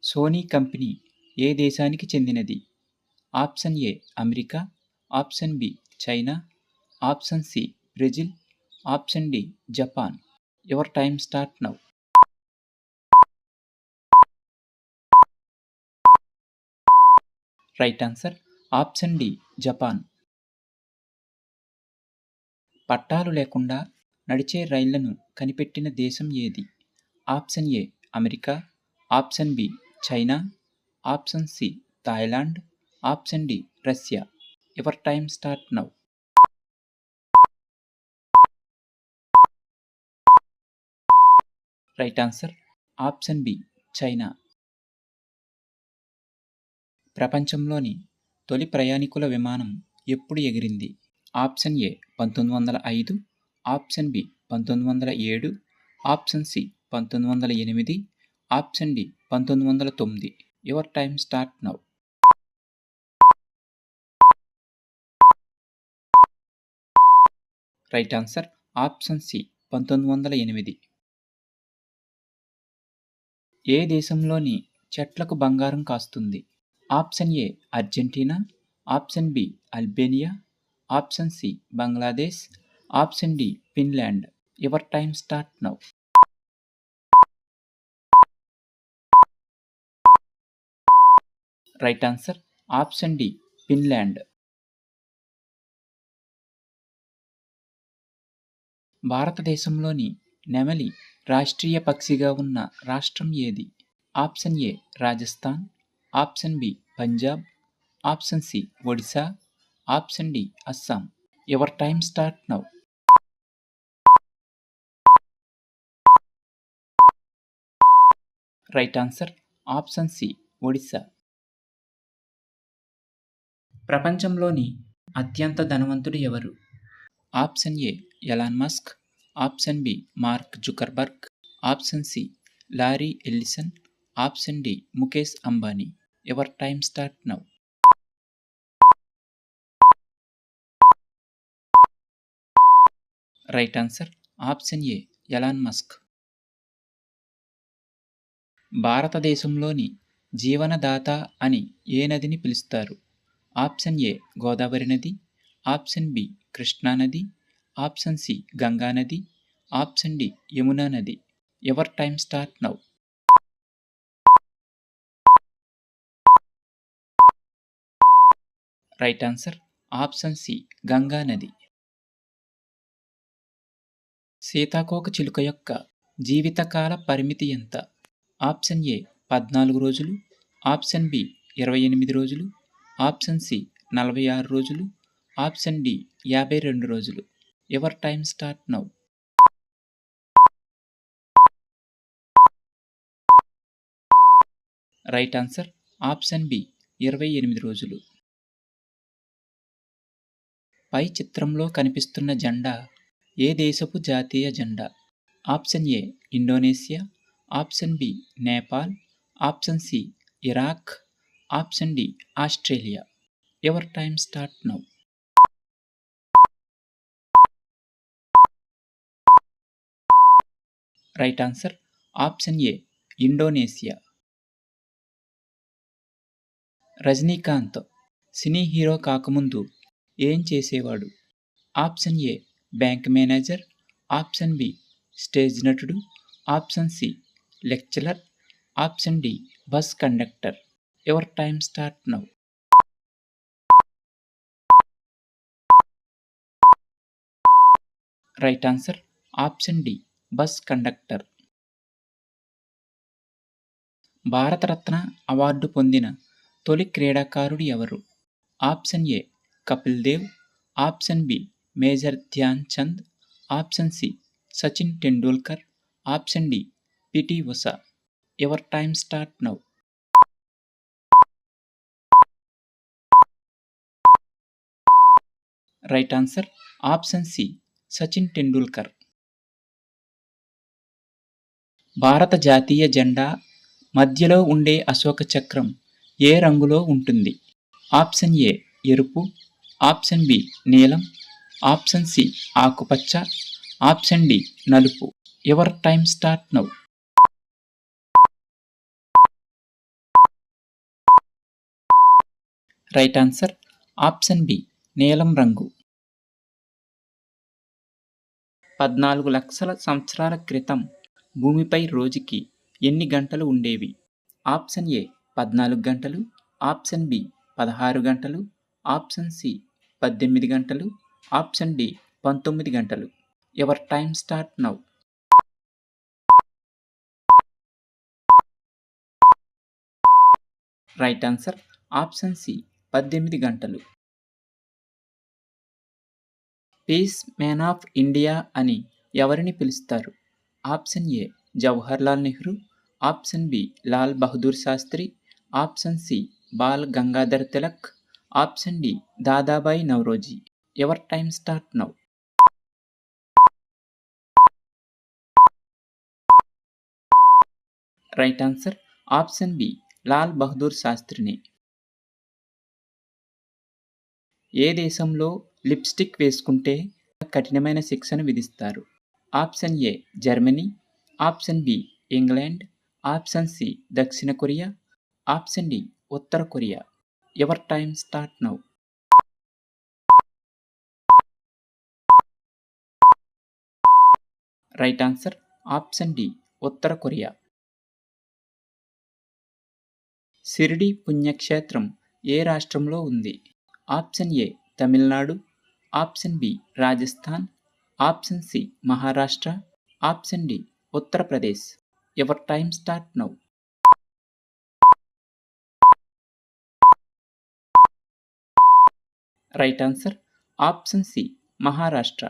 Sony company ఏ దేశానికి చెందినది? Option A America, option B China, option C Brazil, option D Japan. Your time start now. Right answer option D Japan. పట్టాలు లేకుండా నడిచే రైళ్లను కనిపెట్టిన దేశం ఏది? Option A America, option B China, option C Thailand, option D Russia. Your time start now. Right answer option B China. ప్రపంచంలోని తొలి ప్రయాణికుల విమానం ఎప్పుడు ఎగిరింది? Option A 1905, option B 1907, option C 1908, option D 1909. Your time start now. Right answer option C 1908. ఏ దేశంలోని చెట్లకు బంగారం కాస్తుంది? Option A Argentina, option B Albania, option C Bangladesh, option D Finland. Your time start now. Right answer option D Finland. భారతదేశంలోని నెమలి రాష్ట్రీయ పక్షిగా ఉన్న రాష్ట్రం ఏది? Option A Rajasthan, option B Punjab, option C Odisha, option D Assam. Your time start now. Right answer option C Odisha. ప్రపంచంలోని అత్యంత ధనవంతుడు ఎవరు? Option A Elon Musk, option B Mark Zuckerberg, option C Larry Ellison, option D Mukesh Ambani. Your time start now. Right answer option A Elon Musk. భారతదేశంలోని జీవనదాత అని ఏ నదిని పిలుస్తారు? Option ఏ గోదావరి నది, ఆప్షన్ బి కృష్ణా నది, ఆప్షన్ సి గంగా నది, ఆప్షన్ డి యమునా నది. Your time start now. Right answer option C Ganga నది. సీతాకోక చిలుక యొక్క జీవితకాల పరిమితి ఎంత? ఆప్షన్ ఏ 14 రోజులు, ఆప్షన్ బి 28 రోజులు, ఆప్షన్ సి 46 రోజులు, ఆప్షన్ డి 52 రోజులు. Your time start now. Right answer option B 28 రోజులు. పై చిత్రంలో కనిపిస్తున్న జెండా ఏ దేశపు జాతీయ జెండా? Option A Indonesia, option B Nepal, option C Iraq, option D Australia. Your time start now. Right answer option A Indonesia. Rajinikanth cine hero కాకముందు ఏం చేసేవాడు? Option A bank manager, option B stage నటుడు, option C lecturer, option D bus conductor. Your time start now. Right answer option D bus conductor. Bharat Ratna award పొందిన తొలి క్రీడాకారుడు ఎవరు? Option A Kapil Dev, option B major Dhyan Chand, option C Sachin Tendulkar, option D PT Usha. Your time start now. Right answer option C Sachin Tendulkar. భారత జాతీయ జెండా మధ్యలో ఉండే అశోక చక్రం ఏ రంగులో ఉంటుంది? ఆప్షన్ ఏ ఎరుపు, ఆప్షన్ బి నీలం, ఆప్షన్ సి ఆకుపచ్చ, ఆప్షన్ డి నలుపు. Your time start now. Right answer option B నీలం రంగు. 14 లక్షల సంవత్సరాల క్రితం భూమిపై రోజుకి ఎన్ని గంటలు ఉండేవి? ఆప్షన్ ఏ 14 గంటలు, ఆప్షన్ బి 16 గంటలు, ఆప్షన్ సి 18 గంటలు, ఆప్షన్ డి 19 గంటలు. Your time start now. Right answer option C 18 గంటలు. పీస్ మ్యాన్ ఆఫ్ ఇండియా అని ఎవరిని పిలుస్తారు? Option A Jawaharlal Nehru, option B Lal Bahadur Shastri, option C Bal Gangadhar Tilak, option D Dadabhai Naoroji. Your time start now. Right answer option B Lal Bahadur శాస్త్రిని. ఏ దేశంలో lipstick వేసుకుంటే కఠినమైన శిక్షను విధిస్తారు? Option A Germany, option B England, option C దక్షిణ కొరియా, ఆప్షన్ డి ఉత్తర Korea. Your time start now. Right answer option D ఉత్తర కొరియా. షిరిడి పుణ్యక్షేత్రం ఏ రాష్ట్రంలో ఉంది? Option A Tamil Nadu, option B Rajasthan, option C Maharashtra, option D Uttar Pradesh. Your time start now. Right answer option C Maharashtra.